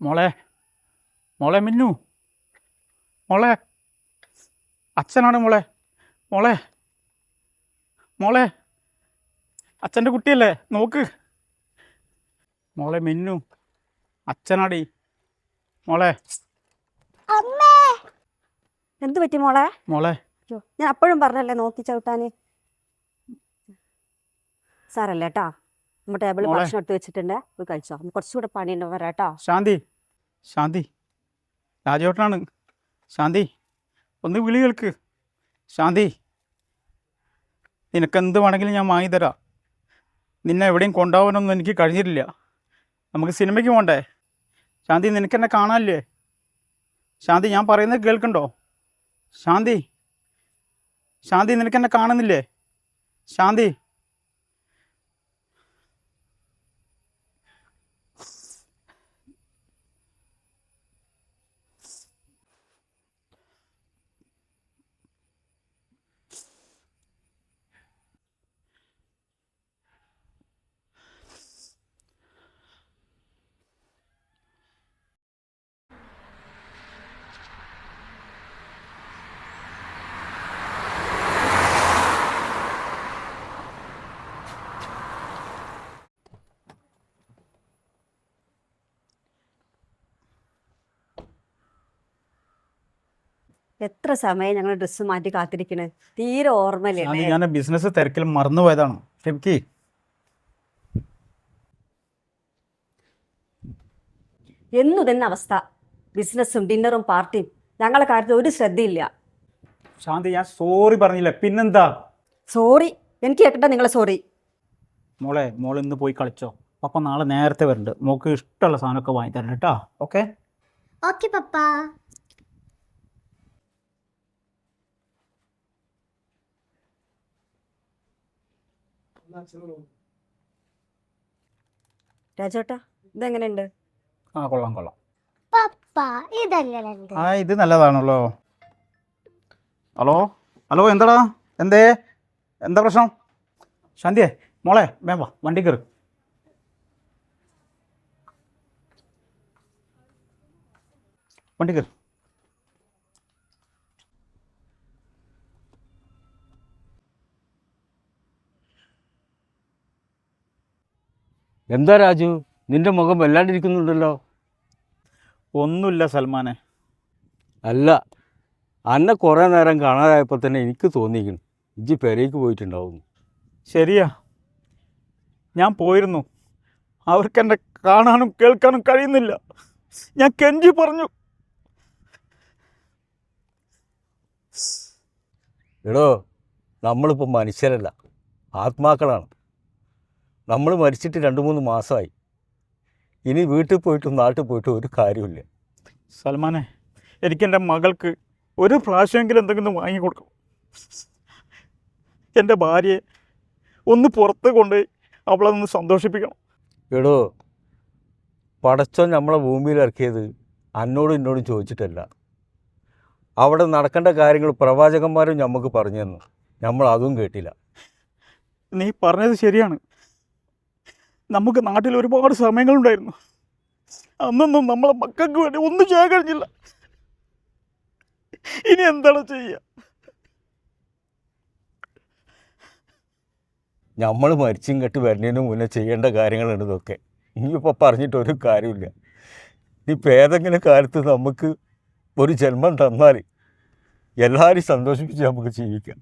മോളെ മോളെ മിന്നു മോളെ അച്ഛനാണ് മോളെ മോളെ മോളെ അച്ഛൻ്റെ കുട്ടിയല്ലേ നോക്ക് മോളെ മിന്നു അച്ഛനാടി മോളെ അമ്മേ എന്ത് പറ്റി മോളെ? മോളെ അയ്യോ, ഞാൻ അപ്പോഴും പറഞ്ഞല്ലേ നോക്കി ചവിട്ടാന്. സാറല്ലേ കേട്ടാ, നമ്മുടെ ടേബിളിൽ മോളെ. ഭക്ഷണം എടുത്ത് വെച്ചിട്ടുണ്ട്, പോയി കഴിച്ചോ. കുറച്ചുകൂടെ പണിയുണ്ട്, വരാട്ടോ. ശാന്തി ശാന്തി രാജേട്ടനാണ്. ശാന്തി ഒന്ന് വിളി കേൾക്ക്. ശാന്തി നിനക്കെന്ത് വേണമെങ്കിലും ഞാൻ വാങ്ങിത്തരാം. നിന്നെ എവിടെയും കൊണ്ടുപോകാനൊന്നും എനിക്ക് കഴിഞ്ഞിട്ടില്ല. നമുക്ക് സിനിമയ്ക്ക് പോകണ്ടേ? ശാന്തി നിനക്കെന്നെ കാണാനില്ലേ? ശാന്തി ഞാൻ പറയുന്നത് കേൾക്കണ്ടോ? ശാന്തി ശാന്തി നിനക്കെന്നെ കാണുന്നില്ലേ? ശാന്തി എത്ര സമയം ഞങ്ങൾ ഡ്രസ്സ് മാറ്റി കാത്തിരിക്കണ്, തീരെ ഓർമ്മയില്ലേ? ശാന്തി ഞാൻ ബിസിനസ് തിരക്കിൽ മറന്നുപോയതാണ്. ക്ഷമിക്ക്. എന്നു തന്നെ അവസ്ഥ, ബിസിനസ്സും ഡിന്നറും പാർട്ടിയും. ഞങ്ങളെ കാര്യത്തിൽ ഒരു ശ്രദ്ധയില്ല. ശാന്തി ഞാൻ സോറി പറഞ്ഞില്ല, പിന്നെന്താ? സോറി? എനിക്ക് കേൾക്കട്ടെ നിങ്ങളെ സോറി. മോൾ ഇന്ന് പോയി കളിച്ചോ. പപ്പ നാളെ നേരത്തെ വരുന്നുണ്ട്. മോൾക്ക് ഇഷ്ടമുള്ള സാധനമൊക്കെ വാങ്ങി തരണം കേട്ടോ. ഓക്കെ ഓക്കെ പപ്പ. രാജേട്ടാ, ഇതെങ്ങനെയുണ്ട്? ആ കൊള്ളാം കൊള്ളാം. പപ്പ ഇതെങ്ങനെയുണ്ട്? ആ ഇത് നല്ലതാണല്ലോ. ഹലോ ഹലോ എന്താടാ? എന്താ പ്രശ്നം? ശാന്തിയെ മോളെ വേം വാ, വണ്ടി കയറി. വണ്ടി കയറി. എന്താ രാജു, നിന്റെ മുഖം വല്ലാണ്ടിരിക്കുന്നുണ്ടല്ലോ? ഒന്നുമില്ല സൽമാനെ. അല്ല, അന്നെ കുറേ നേരം കാണാതായപ്പോൾ തന്നെ എനിക്ക് തോന്നിയിരിക്കുന്നു ഇജ്ജ് പെരേക്ക് പോയിട്ടുണ്ടാവുന്നു. ശരിയാ, ഞാൻ പോയിരുന്നു. അവർക്കെന്നെ കാണാനും കേൾക്കാനും കഴിയുന്നില്ല. ഞാൻ കെഞ്ചി പറഞ്ഞു. എടോ, നമ്മളിപ്പോൾ മനുഷ്യരല്ല, ആത്മാക്കളാണ്. നമ്മൾ മരിച്ചിട്ട് 2-3 മാസമായി. ഇനി വീട്ടിൽ പോയിട്ടും നാട്ടിൽ പോയിട്ടും ഒരു കാര്യമില്ല. സൽമാനെ, എനിക്കെൻ്റെ മകൾക്ക് ഒരു പ്രാവശ്യമെങ്കിലും എന്തെങ്കിലും വാങ്ങിക്കൊടുക്കും. എൻ്റെ ഭാര്യയെ ഒന്ന് പുറത്ത് കൊണ്ട് അവളൊന്ന് സന്തോഷിപ്പിക്കണം. എടോ, പടച്ചോൻ നമ്മളെ ഭൂമിയിൽ ഇറക്കിയത് എന്നോടും എന്നോടും ചോദിച്ചിട്ടല്ല. അവിടെ നടക്കേണ്ട കാര്യങ്ങൾ പ്രവാചകന്മാരും നമുക്ക് പറഞ്ഞു തന്നു. നമ്മൾ അതും കേട്ടില്ല. നീ പറഞ്ഞത് ശരിയാണ്. നമുക്ക് നാട്ടിൽ ഒരുപാട് സമയങ്ങളുണ്ടായിരുന്നു. അന്നൊന്നും നമ്മളെ മക്കൾക്ക് വേണ്ടി ഒന്നും ചെയ്യാൻ കഴിഞ്ഞില്ല. ഇനി എന്താണ് ചെയ്യുക? നമ്മൾ മരിച്ചും കെട്ട് വരുന്നതിന് മുന്നേ ചെയ്യേണ്ട കാര്യങ്ങളുണ്ട് ഇതൊക്കെ. ഇനിയിപ്പോൾ പറഞ്ഞിട്ട് ഒരു കാര്യമില്ല. ഇനിയിപ്പോൾ ഏതെങ്കിലും കാലത്ത് നമുക്ക് ഒരു ജന്മം തന്നാൽ എല്ലാവരും സന്തോഷിപ്പിച്ച് നമുക്ക് ജീവിക്കാം.